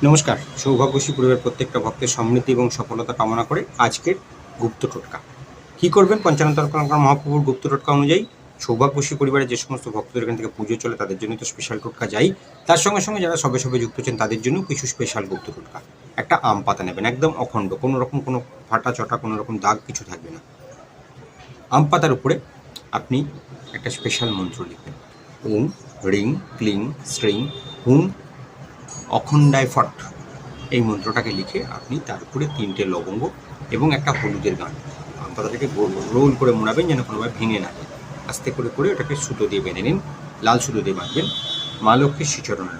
নমস্কার। সৌভাগ্যশ্রী পরিবারের প্রত্যেকটা ভক্তের সমৃদ্ধি এবং সফলতা কামনা করে আজকের গুপ্ত টোটকা। কি করবেন? পঞ্চানন মহাপ্রভুর গুপ্ত টোটকা অনুযায়ী সৌভাগ্যশ্রী পরিবারের যে সমস্ত ভক্তদের এখান থেকে পুজো চলে তাদের জন্য তো স্পেশাল টোটকা যাই, তার সঙ্গে সঙ্গে যারা সবে সবে যুক্ত হচ্ছেন তাদের জন্য কিছু স্পেশাল গুপ্ত টোটকা। একটা আম পাতা নেবেন, একদম অখণ্ড, কোনো রকম কোনো ফাটা চটা কোনো রকম দাগ কিছু থাকবে না। আম পাতার উপরে আপনি একটা স্পেশাল মন্ত্র লিখবেন। ওম হ্রিং ক্লিং শ্রিং হুম অখণ্ডায় ফট। এই মন্ত্রটাকে লিখে আপনি তার উপরে 3টে লবঙ্গ এবং একটা হলুদের গাঁট, আম পাতাটাকে রোল করে মোড়াবেন যেন কোনোভাবে ভেঙে না যায়। আস্তে করে করে ওটাকে সুতো দিয়ে বেঁধে নিন, লাল সুতো দিয়ে বাঁধবেন। মা লক্ষ্মীর শ্রীচরণে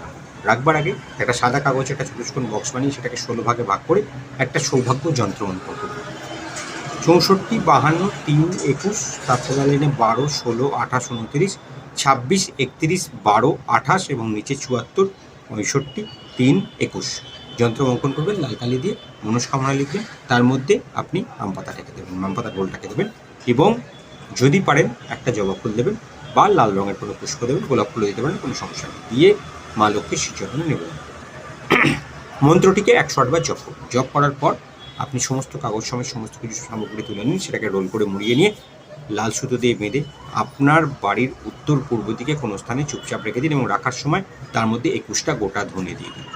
রাখবার আগে একটা সাদা কাগজে একটা ছোটো ছোটো বক্স বানিয়ে সেটাকে 16 ভাগে ভাগ করে একটা সৌভাগ্য যন্ত্র মন্ত্র করবেন। 64, 52, 3, 21, তারপর লাইনে 12, 16, 28, 29, 26, 31, 12, 28 এবং নিচে 74, 65, 3, 21 যন্ত্র অঙ্কন করবেন লাল কালি দিয়ে, মনস্কামনা লিখবেন, তার মধ্যে আপনি আম পাতাটাকে দেবেন, আম পাতার গোলটাকে দেবেন এবং যদি পারেন একটা জবা ফুল দেবেন বা লাল রঙের কোনো পুষ্প দেবেন, গোলাপ ফুলও দিতে পারেন, কোনো সমস্যা নেই। দিয়ে মা লক্ষ্মীর শ্রীচরণে নেবেন। মন্ত্রটিকে 108 বার জপ করুন। জপ করার পর আপনি সমস্ত কাগজ সমেত সমস্ত কিছু সামগ্রী তুলে নিন, সেটাকে রোল করে মুড়িয়ে নিয়ে লাল সুতো দিয়ে বেঁধে আপনার বাড়ির উত্তর পূর্ব দিকে কোনো স্থানে চুপচাপ রেখে দিন এবং রাখার সময় তার মধ্যে 21টা গোটা ধনে দিয়ে দিন।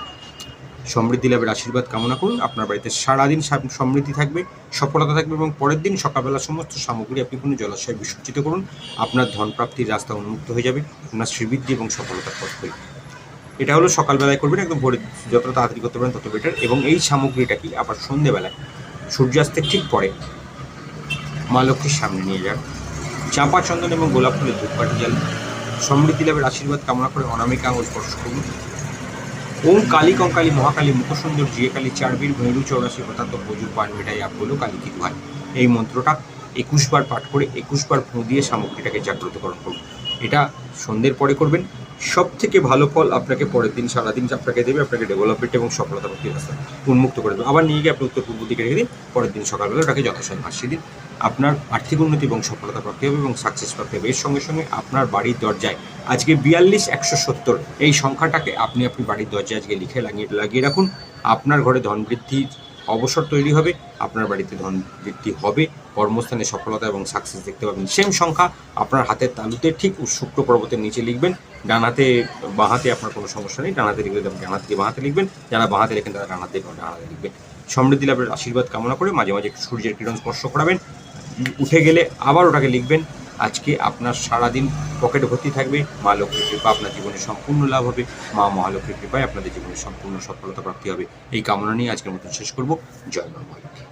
সমৃদ্ধি লাভের আশীর্বাদ কামনা করুন। আপনার বাড়িতে সারাদিন সমৃদ্ধি থাকবে, সফলতা থাকবে এবং পরের দিন সকালবেলা সমস্ত সামগ্রী আপনি কোনো জলাশয়ে বিসর্জিত করুন। আপনার ধন প্রাপ্তির রাস্তা উন্মুক্ত হয়ে যাবে, আপনার শ্রীবৃদ্ধি এবং সফলতার পথ খুলবে। এটা হলো সকালবেলায় করবেন, একদম ভোরে, যত তাড়াতাড়ি করতে পারেন তত বেটার। এবং এই সামগ্রীটা কি আবার সন্ধেবেলায় সূর্যাস্তের ঠিক পরে মা লক্ষ্মীর সামনে নিয়ে যান, চাঁপা চন্দন এবং গোলাপ ফুলের ধূপকাঠি জ্বালান। সমৃদ্ধি লাভের আশীর্বাদ কামনা করে অনামিকা আঙুল স্পর্শ করুন। ওম কালী কঙ্কালী মহাকালী মুখসুন্দর জিয়ে কালী চারবীর ভৈরু চৌরাশি হঠাৎ প্রচুর পান মেটাই আপ বলো কালী কি দুহাই। এই মন্ত্রটা 21 বার পাঠ করে 21 বার ফুঁ দিয়ে সামগ্রীটাকে জাগ্রতকরণ করুন। এটা সন্ধ্যের পরে করবেন। সব থেকে ভালো ফল আপনাকে পরের দিন সারাদিন আপনাকে দেবে, আপনাকে ডেভেলপমেন্ট এবং সফলতা প্রাপ্তির রাস্তা উন্মুক্ত করে দেবে। আবার নিয়ে গিয়ে আপনি উত্তর পূর্ব দিকে রেখে দিন, পরের দিন সকালবেলা ওটাকে যথাসময়ে ভাসিয়ে দিন। আপনার আর্থিক উন্নতি এবং সফলতা প্রাপ্তি হবে এবং সাকসেস প্রাপ্তি হবে। এর সঙ্গে সঙ্গে আপনার বাড়ির দরজায় আজকে 42,170 এই সংখ্যাটাকে আপনি বাড়ির দরজায় আজকে লিখে লাগিয়ে রাখুন। আপনার ঘরে ধন বৃদ্ধির অবসর তৈরি হবে, আপনার বাড়িতে ধন বৃদ্ধি হবে, কর্মস্থানে সফলতা এবং সাকসেস দেখতে পাবেন। সেম সংখ্যা আপনার হাতের তালুতে ঠিক শুক্র পর্বতের নিচে লিখবেন। ডান হাতে বাঁ হাতে আপনার কোনো সমস্যা নেই, ডান হাতে লিখলে ডান হাত দিয়ে বাঁ হাতে লিখবেন, যারা বাঁ হাতে লেখেন তারা ডান হাতে লিখবেন। সমৃদ্ধি লাভের আশীর্বাদ কামনা করে মাঝে মাঝে সূর্যের কিরণ স্পর্শ করাবেন। উঠে গেলে আবার ওটাকে লিখবেন। আজকে আপনার সারাদিন পকেট ভর্তি থাকবে, মা লক্ষ্মীর কৃপা আপনার জীবনে সম্পূর্ণ লাভ হবে, মা মহালক্ষ্মীর কৃপায় আপনাদের জীবনে সম্পূর্ণ সফলতা প্রাপ্তি হবে। এই কামনা নিয়ে আজকের মতন শেষ করব। জয় মা মহালক্ষ্মী।